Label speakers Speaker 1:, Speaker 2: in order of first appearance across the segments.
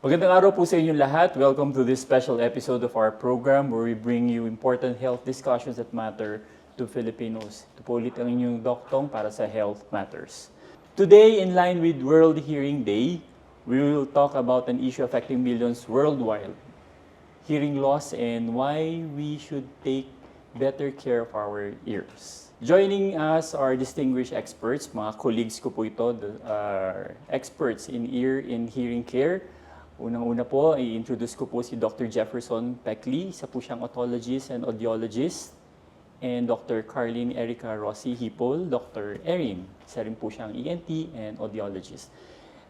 Speaker 1: Magandang araw po sa inyong lahat. Welcome to this special episode of our program where we bring you important health discussions that matter to Filipinos. Ito po ulit ang inyong doktong para sa Health Matters. Today, in line with World Hearing Day, we will talk about an issue affecting millions worldwide, hearing loss and why we should take better care of our ears. Joining us are distinguished experts, mga colleagues ko po ito, experts in ear and hearing care. Unang-una po, i-introduce ko po si Dr. Jefferson Peckley, isa po siyang otologist and audiologist. And Dr. Carlene Erica Rossi Hipol, Dr. Erin, isa rin po siyang ENT and audiologist.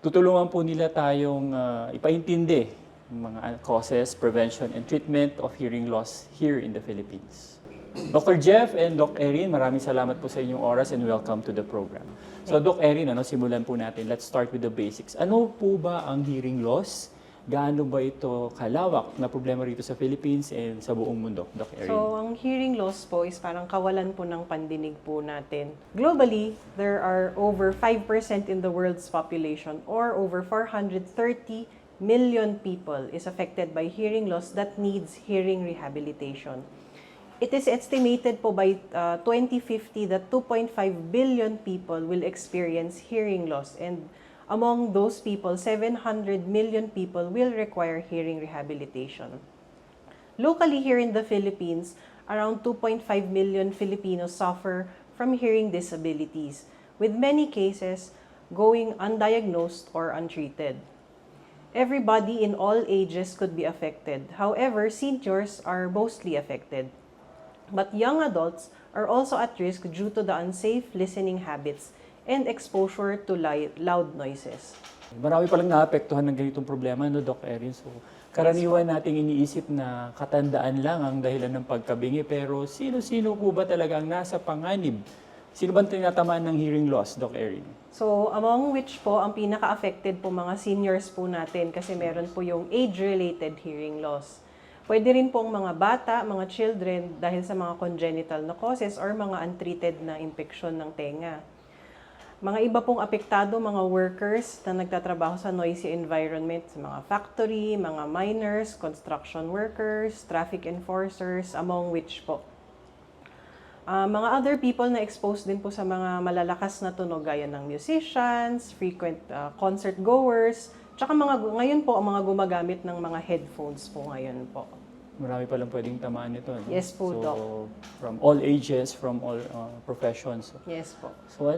Speaker 1: Tutulungan po nila tayong ipaintindi ng mga causes, prevention, and treatment of hearing loss here in the Philippines. Dr. Jeff and Dr. Erin, maraming salamat po sa inyong oras and welcome to the program. So Dr. Erin, simulan po natin. Let's start with the basics. Ano po ba ang hearing loss? Gaano ba ito kalawak na problema rito sa Philippines and sa buong mundo, Dr. Erin?
Speaker 2: So, ang hearing loss po is parang kawalan po ng pandinig po natin. Globally, there are over 5% in the world's population or over 430 million people is affected by hearing loss that needs hearing rehabilitation. It is estimated po by 2050 that 2.5 billion people will experience hearing loss, and among those people, 700 million people will require hearing rehabilitation. Locally here in the Philippines, around 2.5 million Filipinos suffer from hearing disabilities, with many cases going undiagnosed or untreated. Everybody in all ages could be affected. However, seniors are mostly affected. But young adults are also at risk due to the unsafe listening habits and exposure to loud noises.
Speaker 1: Marami palang naapektuhan ng ganitong problema, Doc Erin? So, karaniwan nating iniisip na katandaan lang ang dahilan ng pagkabingi, pero sino-sino po ba talaga ang nasa panganib? Sino ba tinatamaan ng hearing loss, Doc Erin?
Speaker 2: So, among which po, ang pinaka-affected po mga seniors po natin kasi meron po yung age-related hearing loss. Pwede rin po ang mga bata, mga children, dahil sa mga congenital na causes or mga untreated na infection ng tenga. Mga iba pong apektado, mga workers na nagtatrabaho sa noisy environment, sa mga factory, mga miners, construction workers, traffic enforcers, among which po. Mga other people na exposed din po sa mga malalakas na tunog gaya ng musicians, frequent concert goers, tsaka ngayon po ang mga gumagamit ng mga headphones po ngayon po.
Speaker 1: Marami palang pwedeng tamaan nito, no?
Speaker 2: Yes po,
Speaker 1: so,
Speaker 2: Doc.
Speaker 1: From all ages, from all professions.
Speaker 2: Yes po.
Speaker 1: So,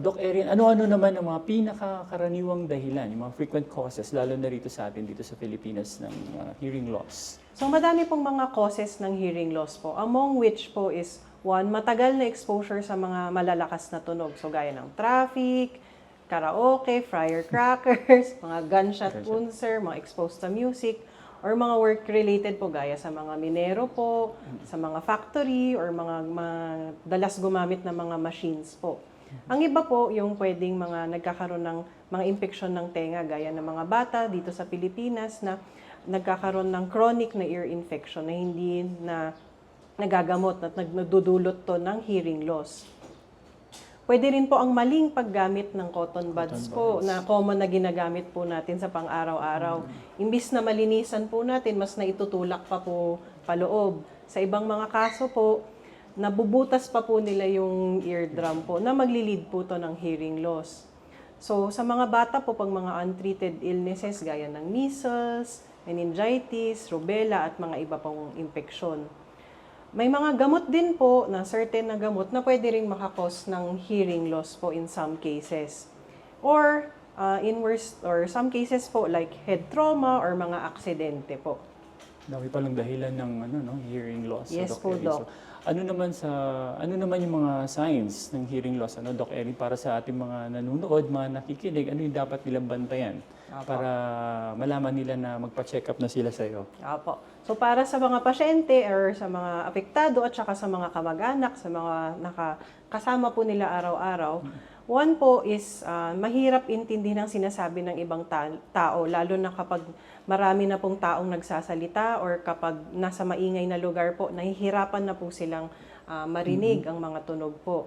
Speaker 1: Doc Erin, ano-ano naman ang mga pinakakaraniwang dahilan, yung mga frequent causes, lalo na rito sa atin, dito sa Pilipinas, ng hearing loss?
Speaker 2: So, madami pong mga causes ng hearing loss po, among which po is, one, matagal na exposure sa mga malalakas na tunog. So, gaya ng traffic, karaoke, firecrackers, mga gunshot wounds, mga exposed sa music, or mga work-related po, gaya sa mga minero po, sa mga factory, or mga dalas gumamit na mga machines po. Ang iba po, yung pwedeng mga nagkakaroon ng mga infeksyon ng tenga, gaya ng mga bata dito sa Pilipinas na nagkakaroon ng chronic na ear infection na hindi na nagagamot at nagdudulot to ng hearing loss. Pwede rin po ang maling paggamit ng cotton buds po na common na ginagamit po natin sa pang-araw-araw. Imbis na malinisan po natin, mas naitutulak pa po paloob. Sa ibang mga kaso po, nabubutas pa po nila yung eardrum po na maglilid po to ng hearing loss. So sa mga bata po, pag mga untreated illnesses gaya ng measles, meningitis, rubella at mga iba pang infeksyon. May mga gamot din po na certain na gamot na pwede ring makakos ng hearing loss po in some cases. Or in worst or some cases po like head trauma or mga aksidente po.
Speaker 1: Dami palang dahilan ng hearing loss.
Speaker 2: Yes
Speaker 1: Doc
Speaker 2: po,
Speaker 1: Erin.
Speaker 2: Doc.
Speaker 1: So, ano naman yung mga signs ng hearing loss, Doc Erin, para sa ating mga nanonood, mga nakikinig, ano yung dapat nilang bantayan para malaman nila na magpa-check up na sila sa iyo?
Speaker 2: Apo. So para sa mga pasyente or sa mga apektado at saka sa mga kamag-anak, sa mga nakakasama po nila araw-araw, one po is mahirap intindihin ang sinasabi ng ibang tao, lalo na kapag marami na pong taong nagsasalita or kapag nasa maingay na lugar po, nahihirapan na po silang marinig ang mga tunog po.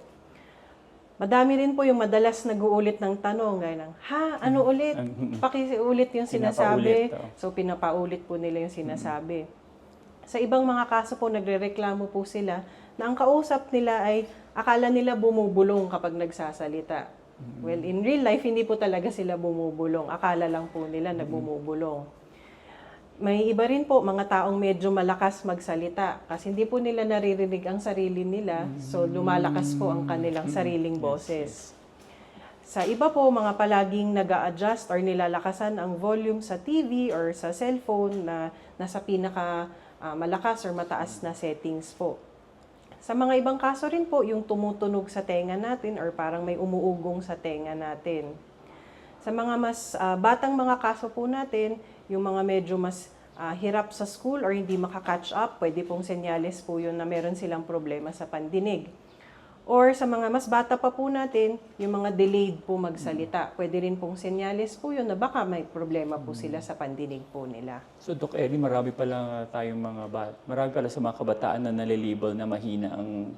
Speaker 2: Madami rin po yung madalas nag-uulit ng tanong, gaya ng, ha, ano ulit? Pakiulit yung sinasabi.
Speaker 1: Pinapaulit,
Speaker 2: So, pinapaulit po nila yung sinasabi. Sa ibang mga kaso po, nagrereklamo po sila na ang kausap nila ay akala nila bumubulong kapag nagsasalita. Well, in real life, hindi po talaga sila bumubulong. Akala lang po nila na bumubulong. May iba rin po, mga taong medyo malakas magsalita kasi hindi po nila naririnig ang sarili nila, so lumalakas po ang kanilang sariling boses. Sa iba po, mga palaging nag-a-adjust or nilalakasan ang volume sa TV or sa cellphone na nasa pinaka malakas or mataas na settings po. Sa mga ibang kaso rin po, yung tumutunog sa tenga natin or parang may umuugong sa tenga natin. Sa mga mas batang mga kaso po natin, yung mga medyo mas hirap sa school or hindi makaka-catch up, pwede pong senyales po yun na meron silang problema sa pandinig. Or sa mga mas bata pa po natin, yung mga delayed po magsalita, pwede rin pong senyales po yun na baka may problema po sila sa pandinig po nila.
Speaker 1: So, Doc Eri, marami pala tayong marami pala sa mga kabataan na nalilibel na mahina ang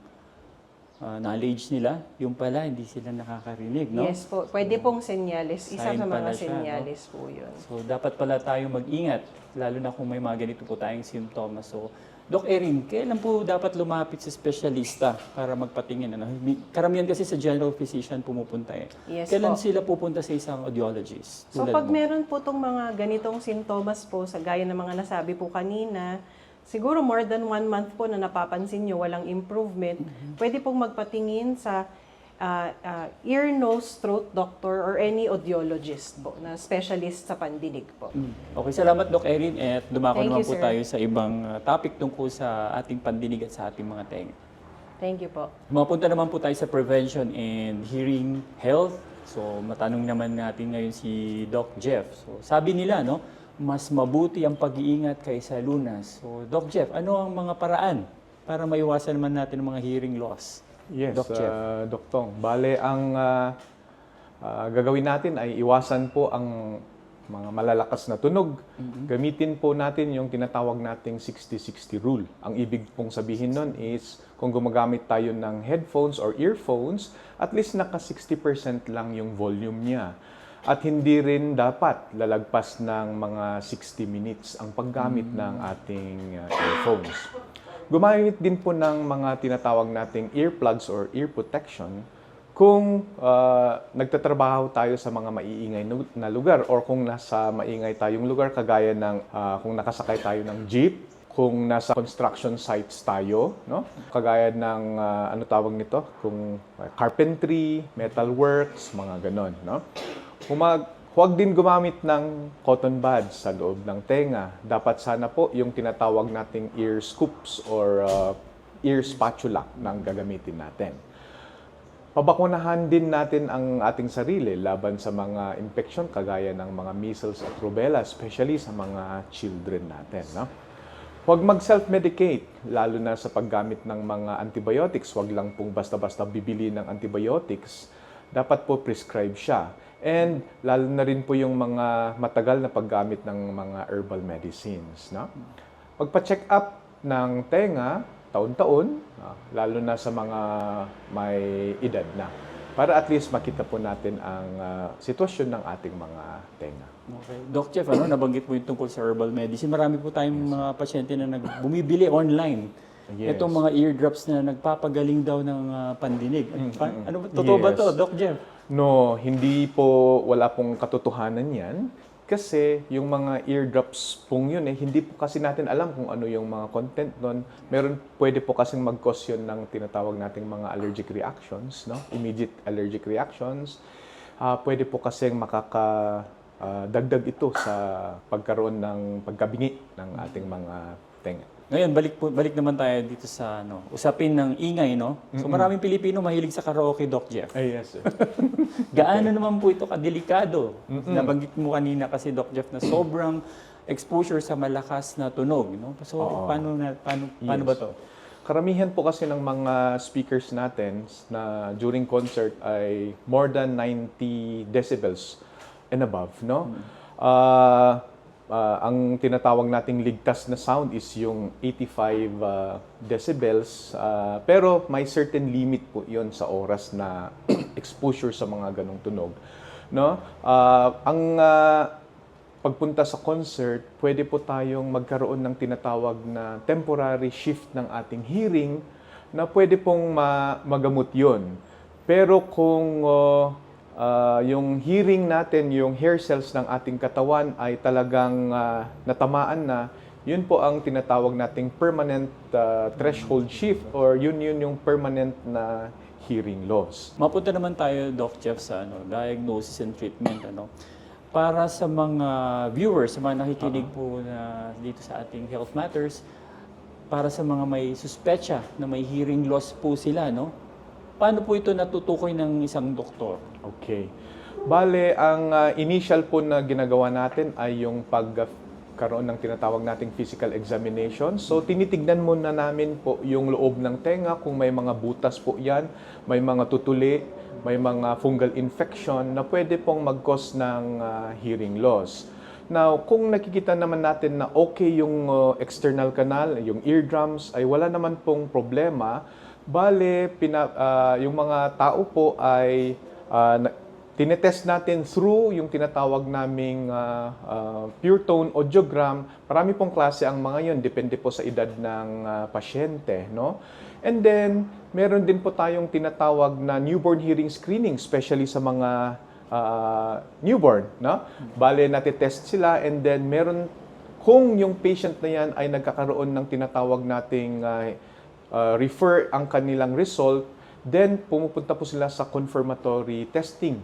Speaker 1: knowledge nila. Yung pala, hindi sila nakakarinig, no?
Speaker 2: Yes po, pwede pong senyales. Isa
Speaker 1: Sign
Speaker 2: sa
Speaker 1: pala
Speaker 2: mga
Speaker 1: siya,
Speaker 2: senyales po yun.
Speaker 1: So, dapat pala tayong mag-ingat, lalo na kung may mga ganito po tayong simptomas. So, Doc Erin, kailan po dapat lumapit sa espesyalista para magpatingin? Ano? Karamihan kasi sa general physician pumupunta eh.
Speaker 2: Yes
Speaker 1: Kailan
Speaker 2: po.
Speaker 1: sila pupunta sa isang audiologist?
Speaker 2: So
Speaker 1: Tulad
Speaker 2: pag
Speaker 1: mo?
Speaker 2: meron po itong mga ganitong sintomas po, sa gaya ng mga nasabi po kanina, siguro more than 1 month po na napapansin nyo walang improvement, pwede pong magpatingin sa ear, nose, throat doctor or any audiologist po, na specialist sa pandinig po.
Speaker 1: Okay, salamat Doc Erin at dumako
Speaker 2: Thank
Speaker 1: naman
Speaker 2: you,
Speaker 1: po
Speaker 2: sir.
Speaker 1: tayo sa ibang topic tungkol sa ating pandinig at sa ating mga tenga.
Speaker 2: Thank you po.
Speaker 1: Mapunta naman po tayo sa prevention and hearing health. So, matanong naman natin ngayon si Doc Jeff. So, sabi nila, no, mas mabuti ang pag-iingat kaysa lunas. So, Doc Jeff, ano ang mga paraan para maiwasan naman natin ang mga hearing loss?
Speaker 3: Yes,
Speaker 1: Doc Jeff.
Speaker 3: Doc Tong. Bale, ang gagawin natin ay iwasan po ang mga malalakas na tunog. Gamitin po natin yung tinatawag nating 60-60 rule. Ang ibig pong sabihin nun is kung gumagamit tayo ng headphones or earphones, at least naka 60% lang yung volume niya. At hindi rin dapat lalagpas ng mga 60 minutes ang paggamit ng ating earphones. Gumamit din po ng mga tinatawag nating earplugs or ear protection kung nagtatrabaho tayo sa mga maiingay na lugar or kung nasa maingay tayong lugar kagaya ng kung nakasakay tayo ng jeep, kung nasa construction sites tayo, no? Kagaya ng ano tawag nito, kung carpentry, metalworks, mga ganon, no? Huwag din gumamit ng cotton buds sa loob ng tenga. Dapat sana po yung tinatawag nating ear scoops or ear spatula nang gagamitin natin. Pabakunahan din natin ang ating sarili laban sa mga infeksyon kagaya ng mga measles at rubella, especially sa mga children natin. No? Huwag mag-self-medicate, lalo na sa paggamit ng mga antibiotics. Huwag lang pong basta-basta bibili ng antibiotics. Dapat po prescribe siya. And lalo na rin po yung mga matagal na paggamit ng mga herbal medicines. No? Magpa-check up ng tenga, taon-taon, lalo na sa mga may edad na. Para at least makita po natin ang sitwasyon ng ating mga tenga.
Speaker 1: Okay. Doc Jeff, nabanggit mo yung tungkol sa herbal medicine. Marami po tayong mga pasyente na bumibili online.
Speaker 3: Yes.
Speaker 1: Itong mga eardrops na nagpapagaling daw ng pandinig. Ano ba? Totoo ba
Speaker 3: Yes.
Speaker 1: to, Doc Jeff?
Speaker 3: No, hindi po, wala pong katotohanan yan. Kasi yung mga eardrops pong yun, hindi po kasi natin alam kung ano yung mga content doon. Pwede po kasing mag-cause yun ng tinatawag nating mga allergic reactions, no? Immediate allergic reactions. Pwede po kasing makakadagdag ito sa pagkaroon ng pagkabingi ng ating mga tenga.
Speaker 1: Ngayon, balik naman tayo dito sa usapin ng ingay, no? So maraming Pilipino mahilig sa karaoke, Doc Jeff.
Speaker 3: Ay, yes.
Speaker 1: Gaano naman po ito kadelikado? Nabanggit mo kanina kasi, Doc Jeff, na sobrang exposure sa malakas na tunog, no? So paano ba to?
Speaker 3: Karamihan po kasi ng mga speakers natin na during concert ay more than 90 decibels and above, no? ang tinatawag nating ligtas na sound is yung 85 decibels. Pero may certain limit po yon sa oras na exposure sa mga ganong tunog. No? Ang pagpunta sa concert, pwede po tayong magkaroon ng tinatawag na temporary shift ng ating hearing na pwede pong magamot yon. Pero kung yung hearing natin, yung hair cells ng ating katawan ay talagang natamaan na, yun po ang tinatawag nating permanent threshold shift or yun yung permanent na hearing loss.
Speaker 1: Mapunta naman tayo, Doc Jeff, sa diagnosis and treatment. Para sa mga viewers, sa mga nakikinig po na dito sa ating Health Matters, para sa mga may suspetsa na may hearing loss po sila, paano po ito natutukoy ng isang doktor?
Speaker 3: Okay. Bale, ang initial po na ginagawa natin ay yung pagkaroon ng tinatawag nating physical examination. So, tinitignan muna namin po yung loob ng tenga, kung may mga butas po yan, may mga tutuli, may mga fungal infection na pwede pong mag-cause ng hearing loss. Now, kung nakikita naman natin na okay yung external canal, yung eardrums, ay wala naman pong problema, bale, yung mga tao po ay tinetest natin through yung tinatawag naming pure tone audiogram. Marami pong klase ang mga yon, depende po sa edad ng pasyente, no? And then, meron din po tayong tinatawag na newborn hearing screening, especially sa mga newborn, no? Bale, natitest sila and then meron, kung yung patient na yan ay nagkakaroon ng tinatawag nating refer ang kanilang result, then pumupunta po sila sa confirmatory testing.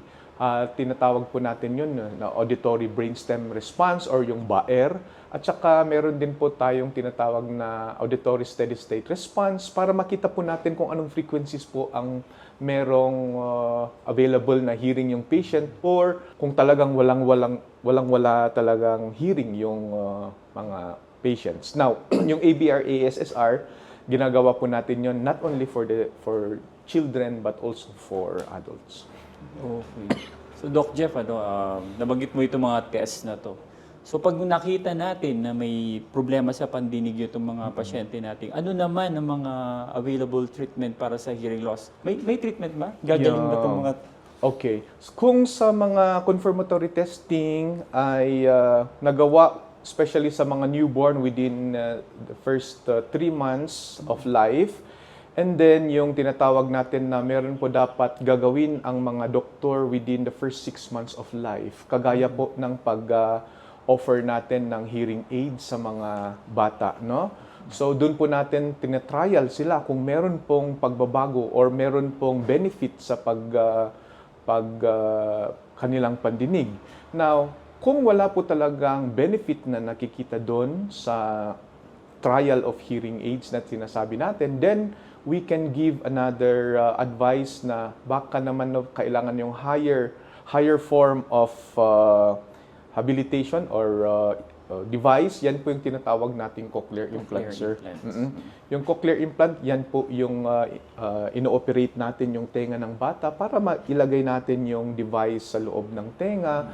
Speaker 3: Tinatawag po natin yun na auditory brainstem response or yung BAER. At saka meron din po tayong tinatawag na auditory steady state response para makita po natin kung anong frequencies po ang merong available na hearing yung patient or kung talagang walang-wala talagang hearing yung mga patients. Now, yung ABR-ASSR, ginagawa po natin yon not only for children but also for adults.
Speaker 1: Okay. So, Doc Jeff, nabanggit mo itong mga tests na to. So, pag nakita natin na may problema sa pandinig itong mga pasyente natin, ano naman ang mga available treatment para sa hearing loss? May treatment ba? Gagaling ba itong mga...
Speaker 3: Okay. Kung sa mga confirmatory testing ay nagawa, especially sa mga newborn within the first 3 months of life. And then, yung tinatawag natin na meron po dapat gagawin ang mga doktor within the first 6 months of life. Kagaya po ng pag-offer natin ng hearing aid sa mga bata, no? So, doon po natin tinatrial sila kung meron pong pagbabago or meron pong benefit sa kanilang pandinig. Now, kung wala po talagang benefit na nakikita doon sa trial of hearing aids na sinasabi natin, then we can give another advice na baka naman kailangan yung higher form of habilitation or device. Yan po yung tinatawag nating cochlear implant, sir. Yung cochlear implant, yan po yung ino-operate natin yung tenga ng bata para mailagay natin yung device sa loob ng tenga.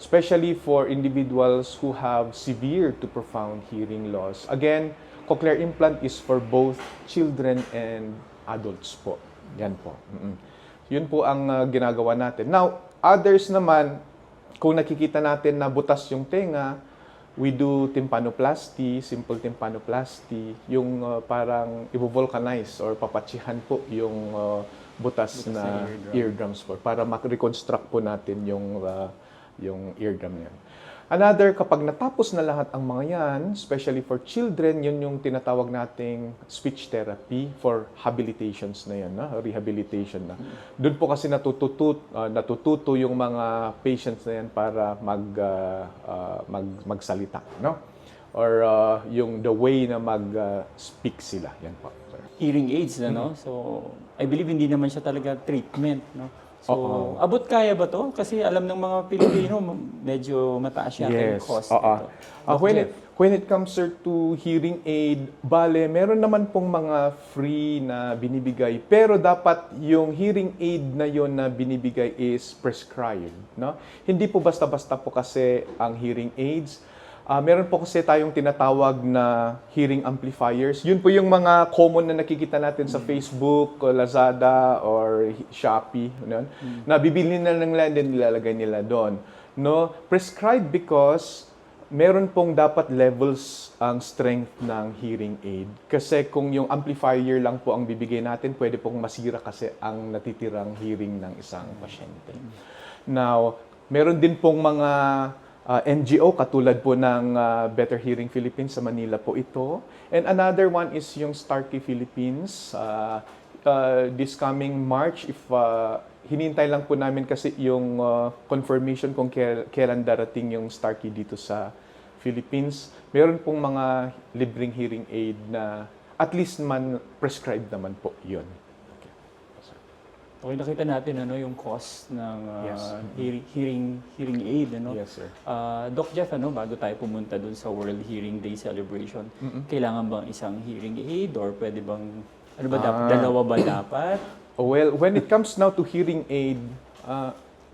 Speaker 3: Especially for individuals who have severe to profound hearing loss. Again, cochlear implant is for both children and adults po. Yan po. Yun po ang ginagawa natin. Now, others naman, kung nakikita natin na butas yung tenga, we do tympanoplasty, simple tympanoplasty, yung parang i-vulcanize or papatsihan po yung butas na eardrums po para ma-reconstruct po natin yung eardrum yan. Another, kapag natapos na lahat ang mga yan, especially for children, yun yung tinatawag nating speech therapy for habilitations na yan, rehabilitation na. Doon po kasi natututo yung mga patients na yan para magsalita, no? Or yung the way na mag-speak sila. Yan po.
Speaker 1: Hearing aids no? So, I believe hindi naman siya talaga treatment, no? So, abot kaya ba to? Kasi alam ng mga Pilipino, medyo mataas yata yung cost nito.
Speaker 3: When it comes, sir, to hearing aid, bale, meron naman pong mga free na binibigay. Pero dapat yung hearing aid na yon na binibigay is prescribed. No? Hindi po basta-basta po kasi ang hearing aids. Meron po kasi tayong tinatawag na hearing amplifiers. Yun po yung mga common na nakikita natin sa Facebook, o Lazada, or Shopee. Ano? Na bibili na lang nila and then nilalagay nila doon. No? Prescribed because meron pong dapat levels ang strength ng hearing aid. Kasi kung yung amplifier lang po ang bibigay natin, pwede pong masira kasi ang natitirang hearing ng isang pasyente. Now, meron din pong mga NGO katulad po ng Better Hearing Philippines sa Manila po ito. And another one is yung Starkey Philippines. This coming March, if hinintay lang po namin kasi yung confirmation kung kailan darating yung Starkey dito sa Philippines. Meron pong mga libreng hearing aid na at least man prescribed naman po yun.
Speaker 1: Okay, nakita natin yung cost ng
Speaker 3: Yes.
Speaker 1: hearing aid.
Speaker 3: Yes, sir.
Speaker 1: Doc Jeff, bago tayo pumunta dun sa World Hearing Day celebration, kailangan bang isang hearing aid or pwede bang, dalawa ba dapat?
Speaker 3: Well, when it comes now to hearing aid,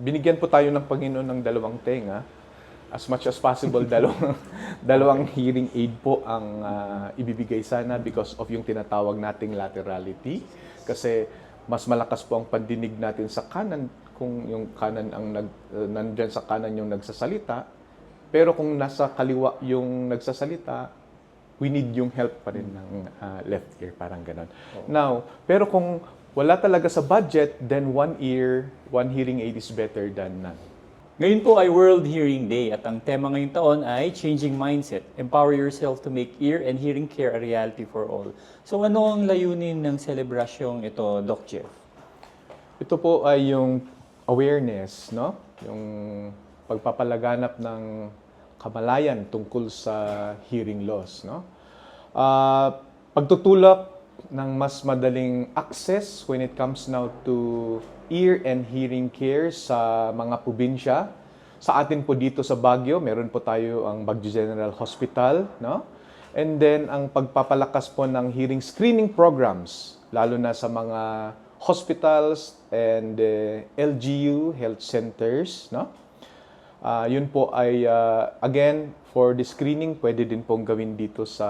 Speaker 3: binigyan po tayo ng Panginoon ng dalawang tenga. As much as possible, dalawang hearing aid po ang ibibigay sana because of yung tinatawag nating laterality. Kasi mas malakas po ang pandinig natin sa kanan kung yung kanan ang nandyan sa kanan yung nagsasalita. Pero kung nasa kaliwa yung nagsasalita, we need yung help pa rin ng left ear, parang ganon. Now, pero kung wala talaga sa budget, then one ear, one hearing aid is better than none.
Speaker 1: Ngayon po ay World Hearing Day at ang tema ngayong taon ay Changing Mindset, Empower Yourself to Make Ear and Hearing Care a Reality for All. So ano ang layunin ng selebrasyong ito, Doc Jeff?
Speaker 3: Ito po ay yung awareness, no? Yung pagpapalaganap ng kamalayan tungkol sa hearing loss, no? Pagtutulak ng mas madaling access when it comes now to ear and hearing care sa mga probinsya. Sa atin po dito sa Baguio, meron po tayo ang Baguio General Hospital, no? And then ang pagpapalakas po ng hearing screening programs, lalo na sa mga hospitals and LGU health centers, no? Yun po ay again for the screening pwede din pong gawin dito sa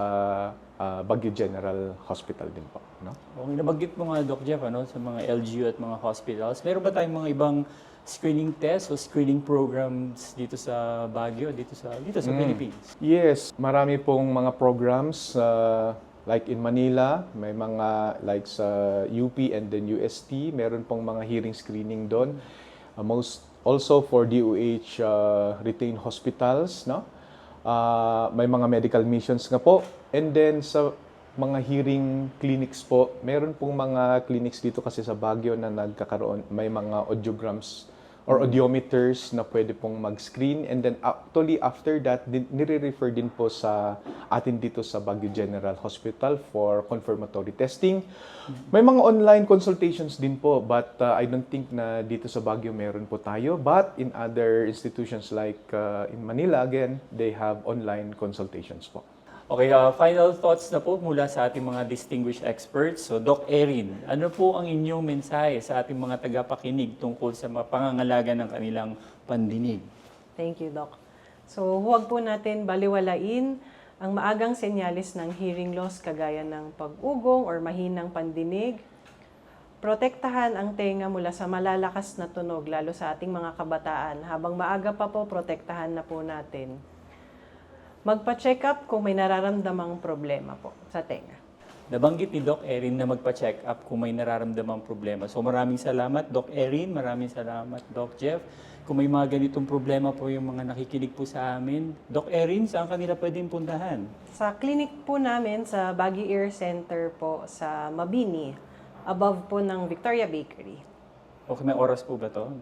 Speaker 3: Baguio General Hospital din po, no?
Speaker 1: Okay, nabanggit mo nga, Doc Jeff, sa mga LGU at mga hospitals, meron ba tayong mga ibang screening tests o screening programs dito sa Baguio, dito sa Philippines?
Speaker 3: Yes, marami pong mga programs like in Manila, may mga like sa UP and then UST, meron pong mga hearing screening doon. Most also for DOH retained hospitals, no? May mga medical missions nga po. And then sa mga hearing clinics po, meron pong mga clinics dito kasi sa Baguio na nagkakaroon, may mga audiograms or audiometers na pwede pong mag-screen. And then actually after that, nire-refer din po sa atin dito sa Baguio General Hospital for confirmatory testing. May mga online consultations din po, but I don't think na dito sa Baguio meron po tayo. But in other institutions like in Manila, again, they have online consultations po.
Speaker 1: Okay, final thoughts na po mula sa ating mga distinguished experts. So, Doc Erin, ano po ang inyong mensahe sa ating mga tagapakinig tungkol sa pangangalaga ng kanilang pandinig?
Speaker 2: Thank you, Doc. So, huwag po natin baliwalain ang maagang senyalis ng hearing loss kagaya ng pag-ugong or mahinang pandinig. Protektahan ang tenga mula sa malalakas na tunog, lalo sa ating mga kabataan. Habang maaga pa po, protektahan na po natin. Magpa-check up kung may nararamdamang problema po sa tenga.
Speaker 1: Nabanggit ni Doc Erin na magpa-check up kung may nararamdamang problema. So maraming salamat, Doc Erin. Maraming salamat, Doc Jeff. Kung may mga ganitong problema po yung mga nakikinig po sa amin, Doc Erin, saan kanila pwedeng puntahan?
Speaker 2: Sa clinic po namin sa Baguio Ear Center po sa Mabini, above po ng Victoria Bakery.
Speaker 1: Okay, may oras po ba to?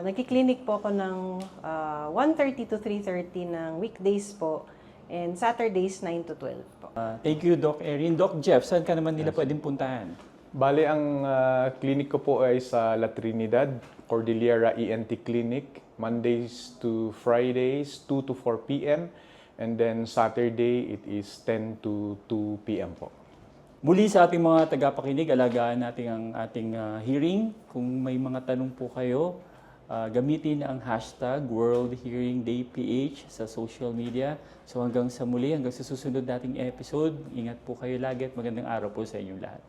Speaker 2: Nagki-clinic po ako ng 1:30 to 3:30 ng weekdays po and Saturdays 9 to 12 po.
Speaker 1: Thank you, Doc Erin. Doc Jeff, saan ka naman nila pwedeng puntahan?
Speaker 3: Bale, ang clinic ko po ay sa La Trinidad, Cordillera ENT Clinic, Mondays to Fridays, 2 to 4 p.m. And then Saturday, it is 10 to 2 p.m. po.
Speaker 1: Muli sa ating mga tagapakinig, alagaan natin ang ating hearing. Kung may mga tanong po kayo, Gamitin ang hashtag World Hearing Day PH sa social media. So hanggang sa muli, hanggang sa susunod nating episode, ingat po kayo lagi at magandang araw po sa inyong lahat.